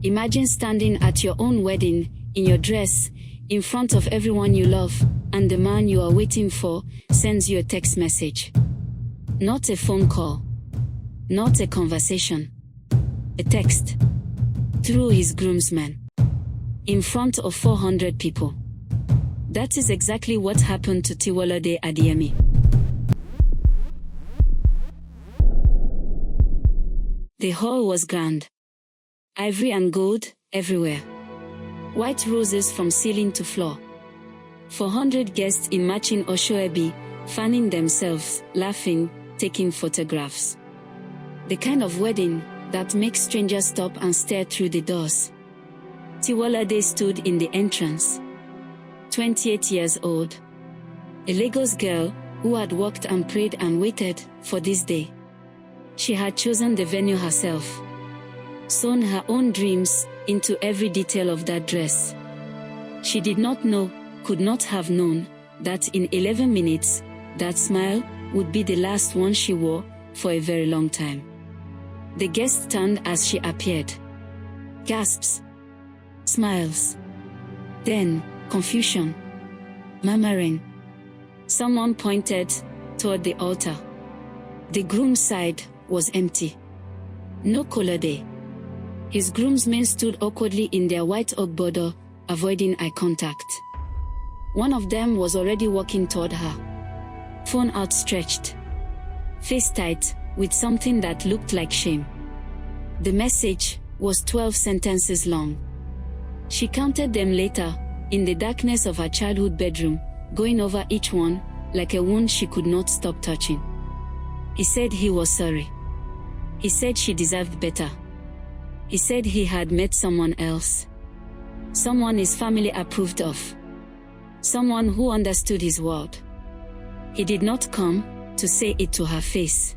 Imagine standing at your own wedding, in your dress, in front of everyone you love, and the man you are waiting for sends you a text message. Not a phone call. Not a conversation. A text. Through his groomsman. In front of 400 people. That is exactly what happened to Tiwalade Adeyemi. The hall was grand. Ivory and gold, everywhere. White roses from ceiling to floor. 400 guests in matching oshoebi, fanning themselves, laughing, taking photographs. The kind of wedding that makes strangers stop and stare through the doors. Tiwalade stood in the entrance. 28 years old. A Lagos girl who had walked and prayed and waited for this day. She had chosen the venue herself. Sewn her own dreams into every detail of that dress. She did not know, could not have known, that in 11 minutes, that smile would be the last one she wore for a very long time. The guests turned as she appeared. Gasps. Smiles. Then, confusion. Murmuring. Someone pointed toward the altar. The groom's side was empty. No Kolade. His groomsmen stood awkwardly in their white oak border, avoiding eye contact. One of them was already walking toward her. Phone outstretched. Face tight, with something that looked like shame. The message was 12 sentences long. She counted them later, in the darkness of her childhood bedroom, going over each one, like a wound she could not stop touching. He said he was sorry. He said she deserved better. He said he had met someone else. Someone his family approved of. Someone who understood his word. He did not come to say it to her face.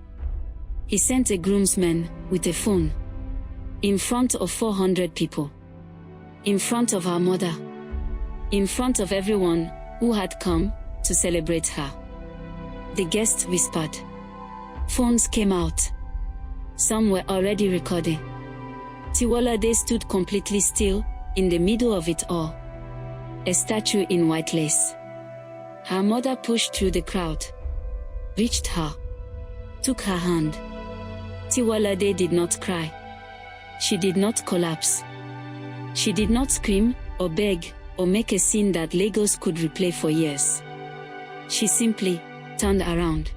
He sent a groomsman with a phone. In front of 400 people. In front of her mother. In front of everyone who had come to celebrate her. The guests whispered. Phones came out. Some were already recording. Tiwalade stood completely still, in the middle of it all. A statue in white lace. Her mother pushed through the crowd. Reached her. Took her hand. Tiwalade did not cry. She did not collapse. She did not scream, or beg, or make a scene that Lagos could replay for years. She simply turned around.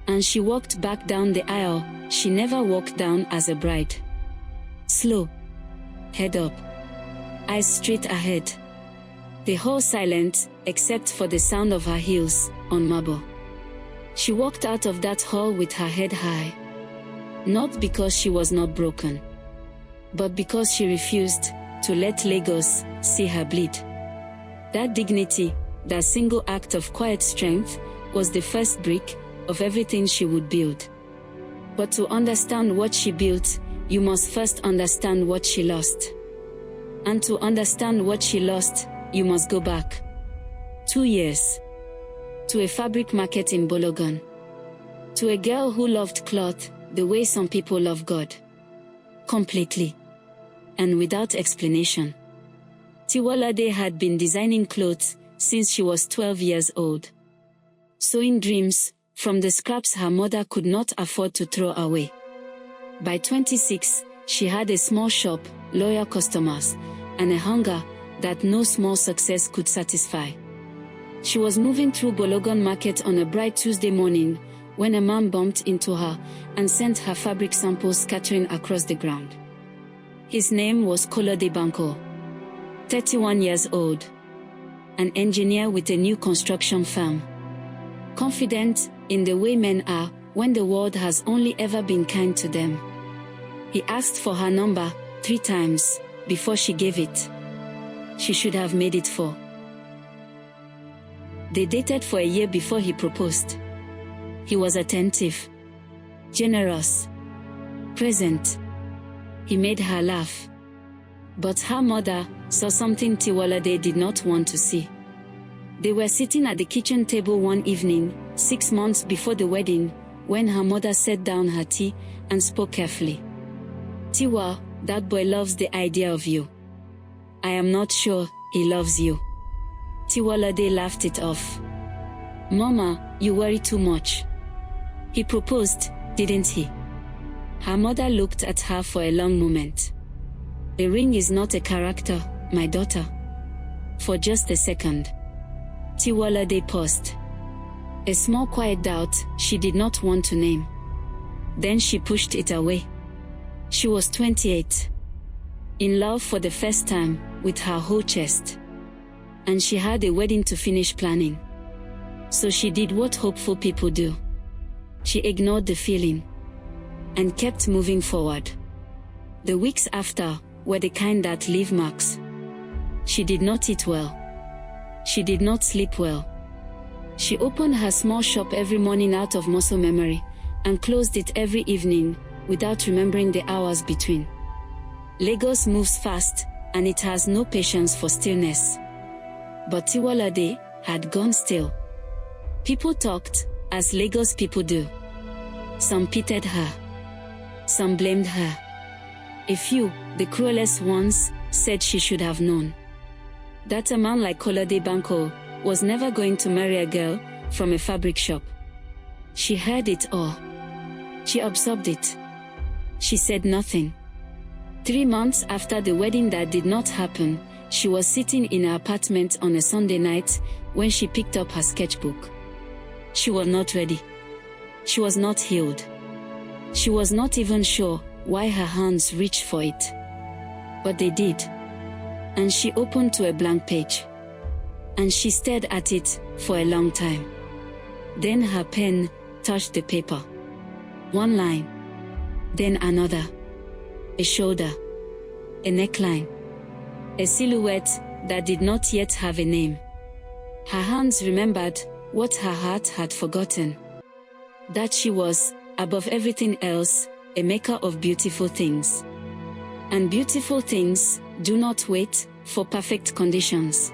And she walked back down the aisle she never walked down as a bride. Slow. Head up. Eyes straight ahead. The whole silent, except for the sound of her heels on marble. She walked out of that hall with her head high. Not because she was not broken. But because she refused to let Lagos see her bleed. That dignity, that single act of quiet strength, was the first brick of everything she would build. But to understand what she built, you must first understand what she lost. And to understand what she lost, you must go back 2 years. To a fabric market in Bologun. To a girl who loved cloth the way some people love God. Completely. And without explanation. Tiwalade had been designing clothes since she was 12 years old. Sewing dreams from the scraps her mother could not afford to throw away. By 26, she had a small shop, loyal customers, and a hunger that no small success could satisfy. She was moving through Bologun Market on a bright Tuesday morning when a man bumped into her and sent her fabric samples scattering across the ground. His name was Kolade Bankole, 31 years old, an engineer with a new construction firm. Confident in the way men are when the world has only ever been kind to them. He asked for her number 3 times before she gave it. She should have made it 4. They dated for a year before he proposed. He was attentive, generous, present. He made her laugh. But her mother saw something Tiwalade did not want to see. They were sitting at the kitchen table one evening, 6 months before the wedding, when her mother set down her tea and spoke carefully. "Tiwa, that boy loves the idea of you. I am not sure he loves you. Tiwalade laughed it off. Mama, you worry too much. He proposed, didn't he? Her mother looked at her for a long moment. A ring is not a character, my daughter. For just a second. Tiwalade paused. A small quiet doubt she did not want to name. Then she pushed it away. She was 28. In love for the first time, with her whole chest. And she had a wedding to finish planning. So she did what hopeful people do. She ignored the feeling. And kept moving forward. The weeks after were the kind that leave marks. She did not eat well. She did not sleep well. She opened her small shop every morning out of muscle memory, and closed it every evening, without remembering the hours between. Lagos moves fast, and it has no patience for stillness. But Tiwalade had gone still. People talked, as Lagos people do. Some pitied her. Some blamed her. A few, the cruelest ones, said she should have known that a man like Kolade Bankole was never going to marry a girl from a fabric shop. She heard it all. She absorbed it. She said nothing. 3 months after the wedding that did not happen, she was sitting in her apartment on a Sunday night when she picked up her sketchbook. She was not ready. She was not healed. She was not even sure why her hands reached for it. But they did. And she opened to a blank page. And she stared at it for a long time. Then her pen touched the paper. One line. Then another. A shoulder. A neckline. A silhouette that did not yet have a name. Her hands remembered what her heart had forgotten. That she was, above everything else, a maker of beautiful things. And beautiful things do not wait for perfect conditions.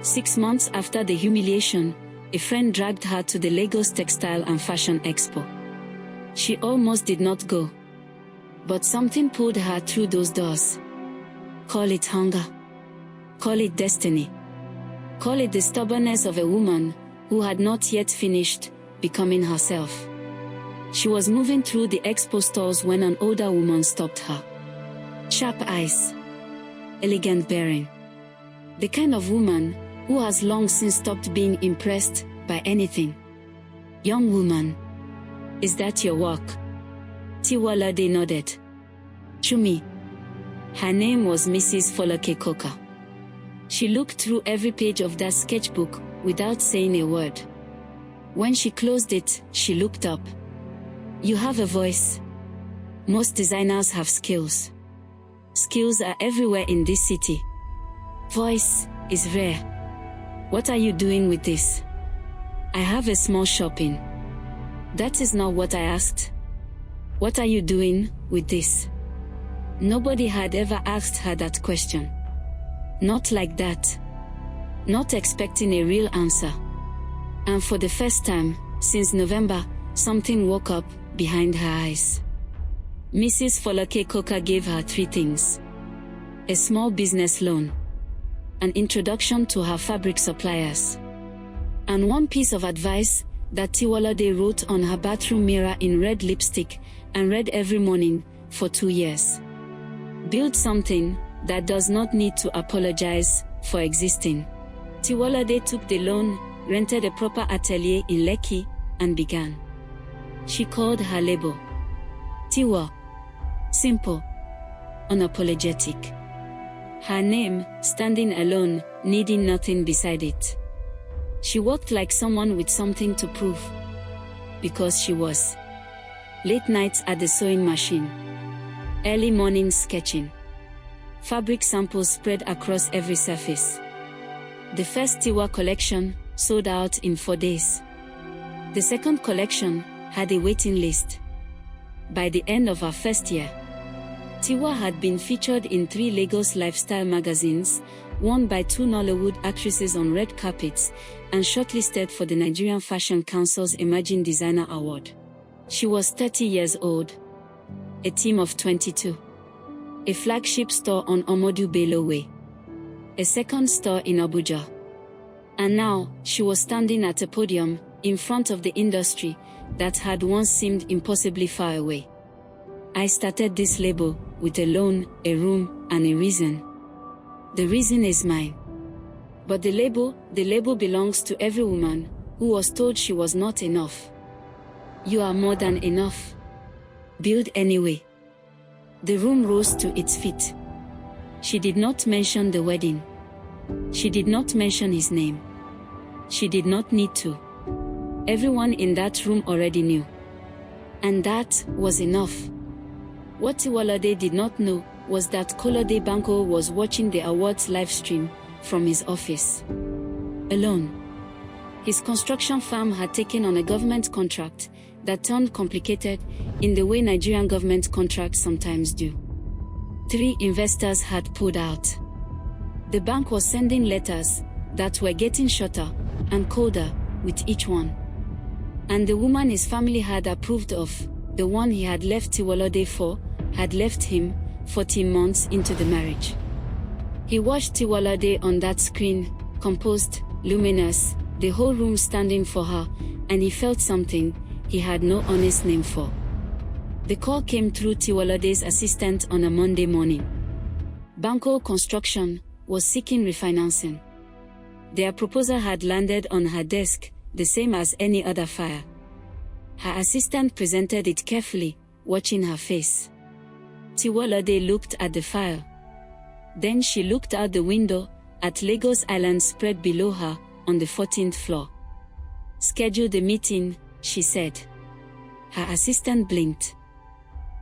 6 months after the humiliation, a friend dragged her to the Lagos Textile and Fashion Expo. She almost did not go. But something pulled her through those doors. Call it hunger. Call it destiny. Call it the stubbornness of a woman who had not yet finished becoming herself. She was moving through the expo stores when an older woman stopped her. Sharp eyes. Elegant bearing. The kind of woman who has long since stopped being impressed by anything. Young woman. Is that your work? Tiwalade nodded. Chumi. Her name was Mrs. Folake Coker. She looked through every page of that sketchbook without saying a word. When she closed it, she looked up. You have a voice. Most designers have skills. Skills are everywhere in this city. Voice is rare. What are you doing with this? I have a small shop in. That is not what I asked. What are you doing with this? Nobody had ever asked her that question. Not like that. Not expecting a real answer. And for the first time, since November, something woke up behind her eyes. Mrs. Folake Coker gave her 3 things. A small business loan. An introduction to her fabric suppliers. And one piece of advice that Tiwalade wrote on her bathroom mirror in red lipstick and read every morning for 2 years. Build something that does not need to apologize for existing. Tiwalade took the loan, rented a proper atelier in Lekki, and began. She called her label Tiwa. Simple. Unapologetic. Her name, standing alone, needing nothing beside it. She walked like someone with something to prove. Because she was. Late nights at the sewing machine. Early mornings sketching. Fabric samples spread across every surface. The first TIWA collection sold out in 4 days. The second collection had a waiting list. By the end of her first year, TIWA had been featured in 3 Lagos lifestyle magazines, won by 2 Nollywood actresses on red carpets, and shortlisted for the Nigerian Fashion Council's Emerging Designer Award. She was 30 years old. A team of 22. a flagship store on Omodu Bello Way, a second store in Abuja. And now, she was standing at a podium, in front of the industry, that had once seemed impossibly far away. I started this label, with a loan, a room, and a reason. The reason is mine. But the label belongs to every woman, who was told she was not enough. You are more than enough. Build anyway. The room rose to its feet. She did not mention the wedding. She did not mention his name. She did not need to. Everyone in that room already knew. And that was enough. What Tiwalade did not know was that Kolade Bankole was watching the awards live stream from his office. Alone. His construction firm had taken on a government contract that turned complicated in the way Nigerian government contracts sometimes do. 3 investors had pulled out. The bank was sending letters that were getting shorter and colder with each one. And the woman his family had approved of, the one he had left Tiwalade for, had left him 14 months into the marriage. He watched Tiwalade on that screen, composed, luminous, the whole room standing for her, and he felt something he had no honest name for. The call came through Tiwalade's assistant on a Monday morning. Bankole Construction was seeking refinancing. Their proposal had landed on her desk, the same as any other file. Her assistant presented it carefully, watching her face. Tiwalade looked at the file. Then she looked out the window, at Lagos Island spread below her, on the 14th floor. Schedule the meeting, she said. Her assistant blinked.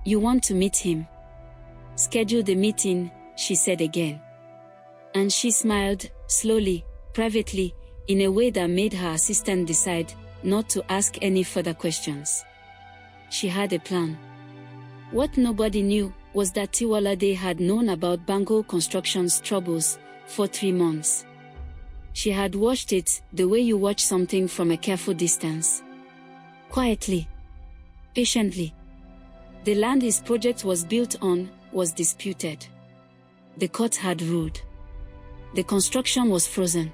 You want to meet him? Schedule the meeting, she said again. And she smiled, slowly, privately, in a way that made her assistant decide not to ask any further questions. She had a plan. What nobody knew was that Tiwalade had known about Bankole Construction's troubles for 3 months. She had watched it the way you watch something from a careful distance. Quietly. Patiently. The land his project was built on was disputed. The court had ruled. The construction was frozen.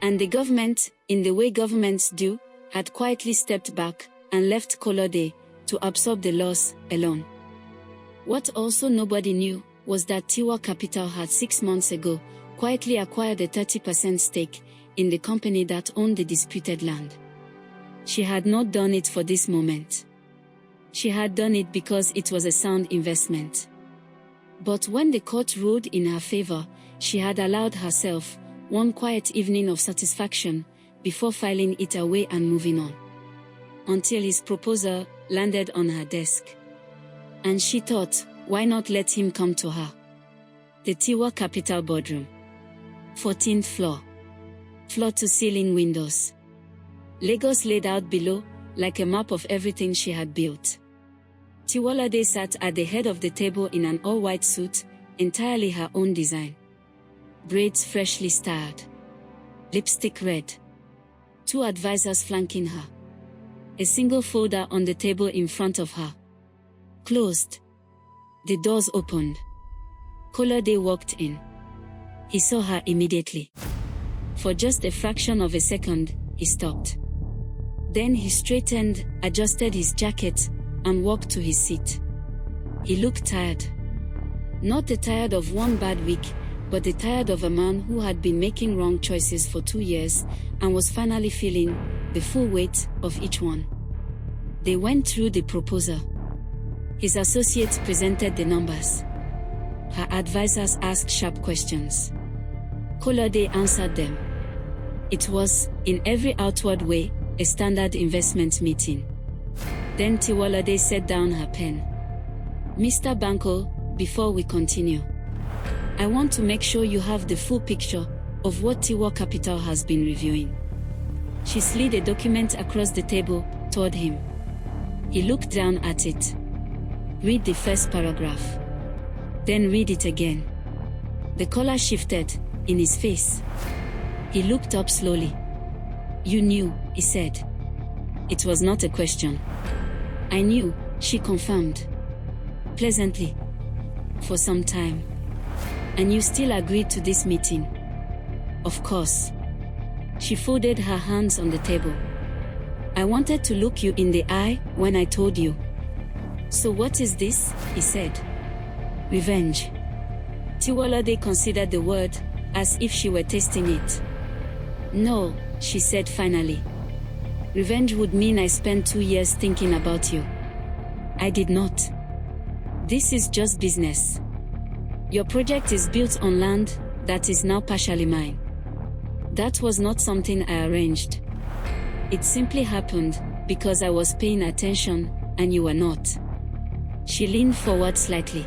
And the government, in the way governments do, had quietly stepped back and left Kolade to absorb the loss alone. What also nobody knew was that TIWA Capital had 6 months ago quietly acquired a 30% stake in the company that owned the disputed land. She had not done it for this moment. She had done it because it was a sound investment. But when the court ruled in her favor, she had allowed herself one quiet evening of satisfaction before filing it away and moving on. Until his proposal landed on her desk. And she thought, why not let him come to her? The TIWA Capital boardroom. 14th floor. Floor-to-ceiling windows. Lagos laid out below, like a map of everything she had built. Tiwalade sat at the head of the table in an all-white suit, entirely her own design. Braids freshly styled. Lipstick red. 2 advisors flanking her. A single folder on the table in front of her. Closed. The doors opened. Kolade walked in. He saw her immediately. For just a fraction of a second, he stopped. Then he straightened, adjusted his jacket, and walked to his seat. He looked tired. Not the tired of one bad week, but the tired of a man who had been making wrong choices for 2 years, and was finally feeling the full weight of each one. They went through the proposal. His associates presented the numbers. Her advisors asked sharp questions. Kolade answered them. It was, in every outward way, a standard investment meeting. Then Tiwalade set down her pen. Mr. Bankole, before we continue, I want to make sure you have the full picture of what TIWA Capital has been reviewing. She slid a document across the table toward him. He looked down at it. Read the first paragraph. Then read it again. The color shifted in his face. He looked up slowly. You knew, he said. It was not a question. I knew, she confirmed. Pleasantly. for some time. And you still agreed to this meeting. Of course. She folded her hands on the table. I wanted to look you in the eye when I told you. So what is this? He said. Revenge. Tiwalade considered the word, as if she were tasting it. No, she said finally. Revenge would mean I spent 2 years thinking about you. I did not. This is just business. Your project is built on land that is now partially mine. That was not something I arranged. It simply happened because I was paying attention and you were not. She leaned forward slightly.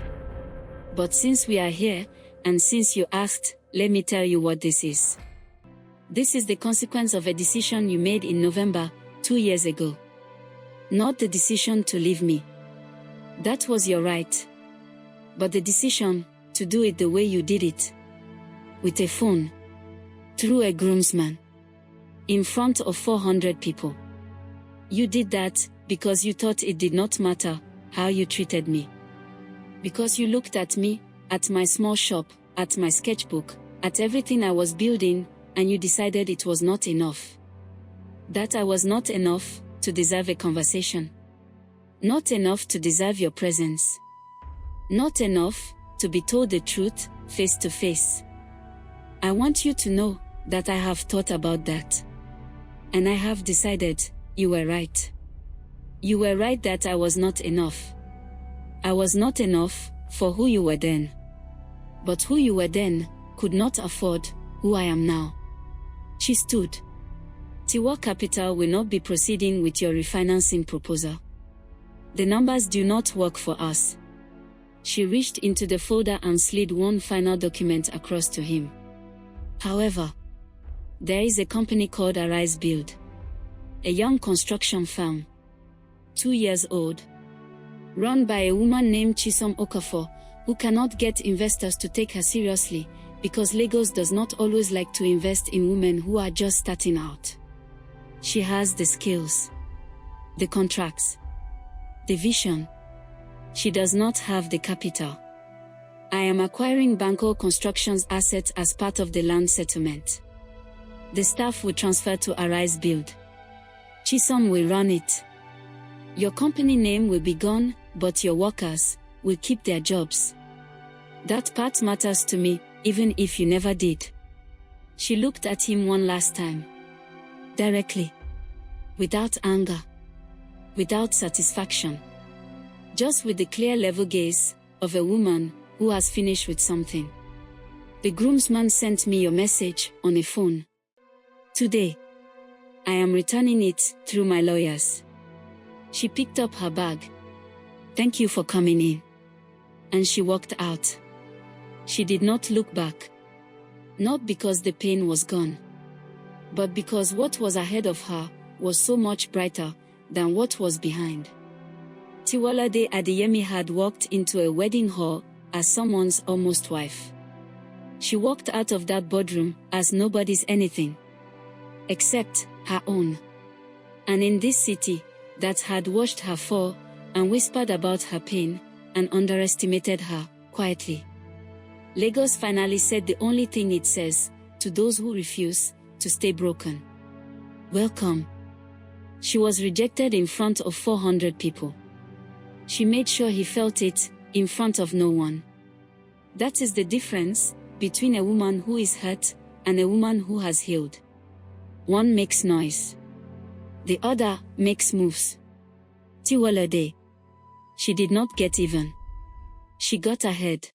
But since we are here, and since you asked, let me tell you what this is. This is the consequence of a decision you made in November, 2 years ago. Not the decision to leave me. That was your right. But the decision to do it the way you did it. With a phone. Through a groomsman. In front of 400 people. You did that because you thought it did not matter how you treated me. Because you looked at me, at my small shop, at my sketchbook, at everything I was building, and you decided it was not enough. That I was not enough to deserve a conversation. Not enough to deserve your presence. Not enough to be told the truth, face to face. I want you to know that I have thought about that. And I have decided, you were right. You were right that I was not enough. I was not enough for who you were then. But who you were then could not afford who I am now. She stood. TIWA Capital will not be proceeding with your refinancing proposal. The numbers do not work for us. She reached into the folder and slid one final document across to him. However, there is a company called Rise Build. A young construction firm. 2 years old. Run by a woman named Chisom Okafor, who cannot get investors to take her seriously, because Lagos does not always like to invest in women who are just starting out. She has the skills. The contracts. The vision. She does not have the capital. I am acquiring Bankole Construction's assets as part of the land settlement. The staff will transfer to Arise Build. Chisom will run it. Your company name will be gone, but your workers will keep their jobs. That part matters to me, even if you never did. She looked at him one last time. Directly. Without anger. Without satisfaction. Just with the clear level gaze of a woman who has finished with something. The groomsman sent me your message on a phone. Today. I am returning it through my lawyers. She picked up her bag. Thank you for coming in. And she walked out. She did not look back. Not because the pain was gone. But because what was ahead of her was so much brighter than what was behind. Tiwalade Adeyemi had walked into a wedding hall as someone's almost wife. She walked out of that boardroom as nobody's anything. Except her own. And in this city that had watched her fall and whispered about her pain and underestimated her quietly. Lagos finally said the only thing it says to those who refuse to stay broken. Welcome. She was rejected in front of 400 people. She made sure he felt it in front of no one. That is the difference between a woman who is hurt and a woman who has healed. One makes noise. The other makes moves. Tiwalade. She did not get even. She got ahead.